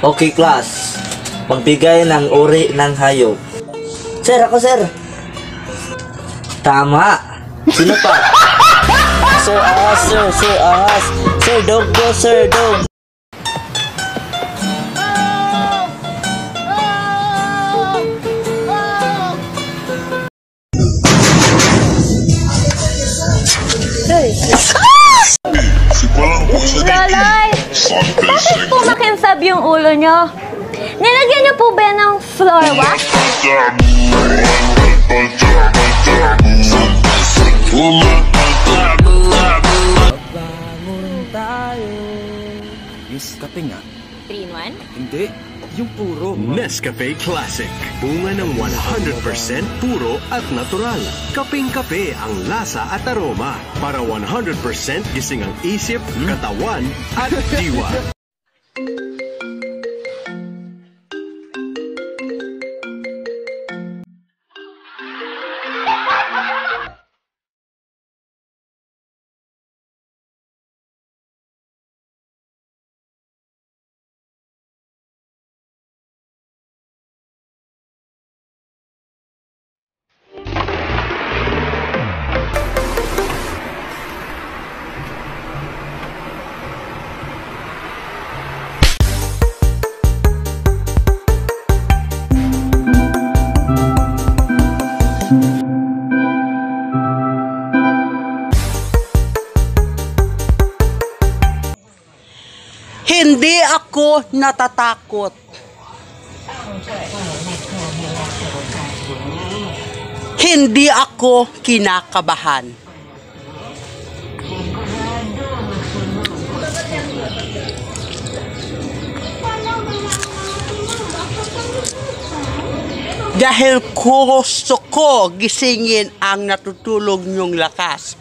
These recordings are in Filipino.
Okay, class. Magbigay ng uri ng hayop. Sir, ako sir. Tama. Sino pa? Sir Ahas, Sir Ahas. Sir Dog po, Sir Dog. Lalay! Bakit po makinsab yung ulo nyo? Nilagyan nyo po ba ng floor wax? Bangon tayo. Nescafe nga. 3-in-1? Hindi. Yung puro. Nescafe Classic. Bunga ng 100% puro at natural. Kapeng-kape ang lasa at aroma. Para 100% gising ang isip, katawan at diwa. Hindi ako natatakot. Hindi ako kinakabahan. Dahil gusto ko gisingin ang natutulog niyong lakas.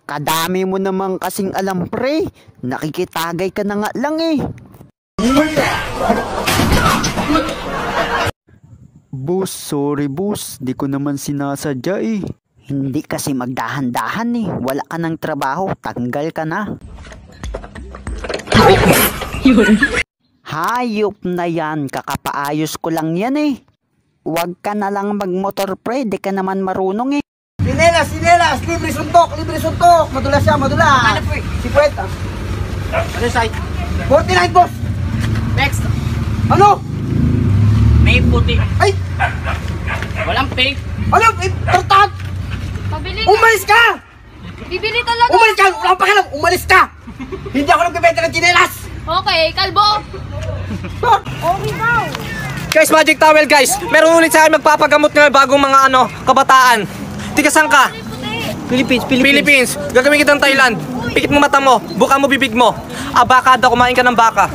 Kadami mo namang kasing alam, pre. Nakikitagay ka na nga lang eh. Boss, sorry boss. Di ko naman sinasadya eh. Hindi kasi magdahan-dahan eh. Wala ka ng trabaho, tanggal ka na. Hayop na yan, kakapaayos ko lang yan eh. Huwag ka na lang magmotor, pre. Di ka naman marunong eh. Sinelas, libre suntok. Madulas siya, madulas. Ano po eh? 50. Ano side? 49, boss. Next. Ano? May puti. Ay! Walang pink. Ano? Tartad! Pabili ka. Umalis ka! Bibili talaga. Umalis ka! Wala pa kalam! Umalis ka! Hindi ako nagbibenta ng sinelas! Okay, kalbo. Okay daw. Guys, Magic Towel guys. Meron ulit sa akin magpapagamot ng bagong mga kabataan. Tiga saan ka? Philippines. Gagawin kitang Thailand. Pikit mo mata mo. Buka mo bibig mo. Abakada, kumain ka ng baka.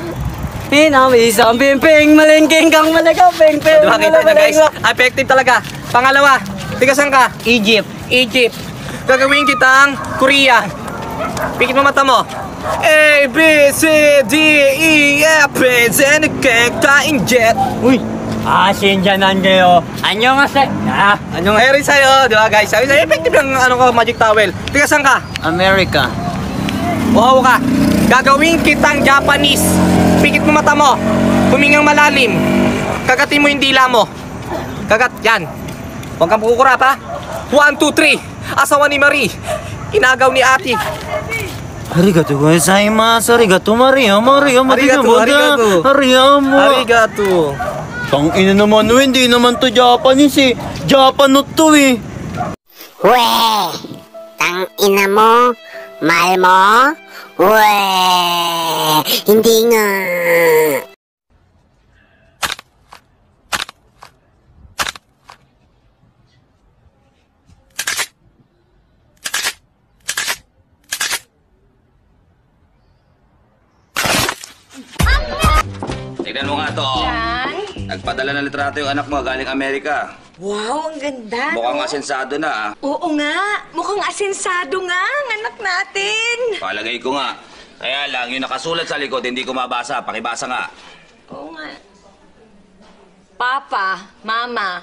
Isang pimping, malengking kang malaga, pimping. Diba kita nyo guys? Effective talaga. Pangalawa, tiga saan ka? Egypt. Gagawin kitang Korea. Pikit mo mata mo. A, B, C, D, E, F, Z, N, jet. Uy! Sinjanan kayo. Anyong asa? Anong eri sa'yo, di ba guys? Sabi sa'yo, effective lang Magic Towel. Tiga saan ka? America. Wow ka. Gagawin kitang Japanese. Pikit mo mata mo. Humingang malalim. Kagatin mo yung dila mo. Yan. Huwag kang kukurap ha. 1, 2, 3. Asawa ni Marie. Inagaw ni ate. Arigato gozaimasu. Arigato Maria. Arigato. Tang ina naman, hindi naman to Japanese eh. Japanot to eh. Weh! Tang ina mo? Mahal mo? Weh! Hindi nga! Tignan mo nga to. Yan. Nagpadala ng litrato yung anak mo galing Amerika. Wow, ang ganda. Mukhang asensado na ah. Oo nga. Mukhang asensado nga ang anak natin. Palagay ko nga. Kaya lang, yung nakasulat sa likod, hindi ko mabasa. Pakibasa nga. Oo nga. Papa, Mama,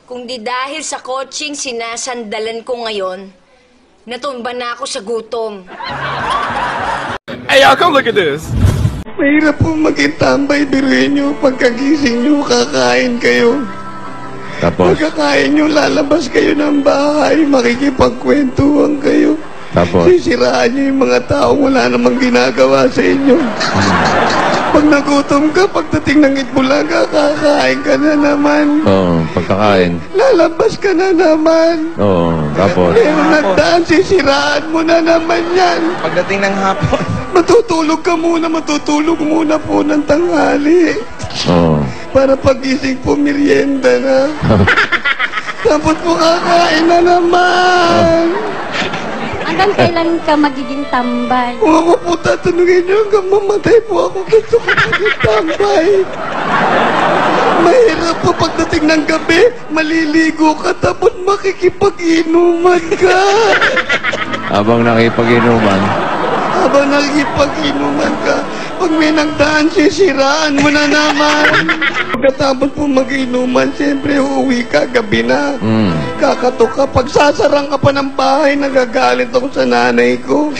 kung di dahil sa coaching sinasandalan ko ngayon, natumba na ako sa gutom. Hey, y'all, come look at this. Mahirap po maging-tambay, biruin nyo. Pagkagising nyo, kakain kayo. Tapos? Pagkakain nyo, lalabas kayo ng bahay, makikipagkwentuhan kayo. Tapos? Sisiraan nyo yung mga taong wala namang ginagawa sa inyo. Pag nagutom ka, pagdating ng Itbulaga, kakain ka na naman. Oo, pagkakain. Lalabas ka na naman. Oo, tapos? Pero nagdaan, sisiraan mo na naman yan. Pagdating ng hapon. Matutulog po ng tanghali. Oo. Para pagising po, merienda na. Tapos po kakain na naman. Hanggang kailan ka magiging tambay? Kung ako po tatanungin nyo, hanggang mamatay po ako, gusto ko maging tambay. Mahirap po pagdating ng gabi, maliligo ka, tapos makikipag-inuman ka. Habang nakipag-inuman ka, pag may nagdaan, sisiraan mo na naman. Pagkatapos po mag-inuman, siyempre uuwi ka, gabi na. Kakatok ka, pagsasarang ka pa ng bahay, nagagalit ako sa nanay ko.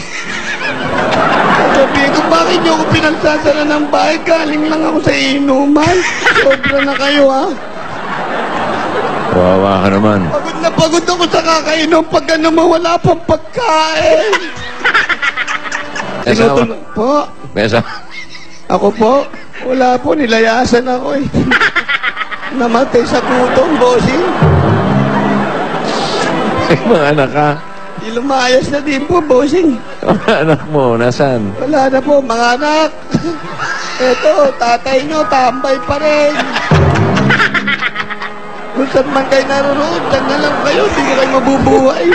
Sabihin ko, bakit niyo ako pinagsasara ng bahay? Galing lang ako sa inuman. Sobra na kayo, ha? Wawa ka naman. Pagod ako sa kakainom pagka naman wala pang pagkain. Tinutulog po. Besa. Ako po, wala po, nilayasan ako eh. Namatay sa gutom, bossing. Mga anak ka. Lumayas na din po, bossing. Mga anak mo, nasaan? Wala na po, mga anak. Eto, tatay nyo, tambay pa rin. Kung saan man kayo naroon, dyan na lang kayo, hindi kayo mabubuhay.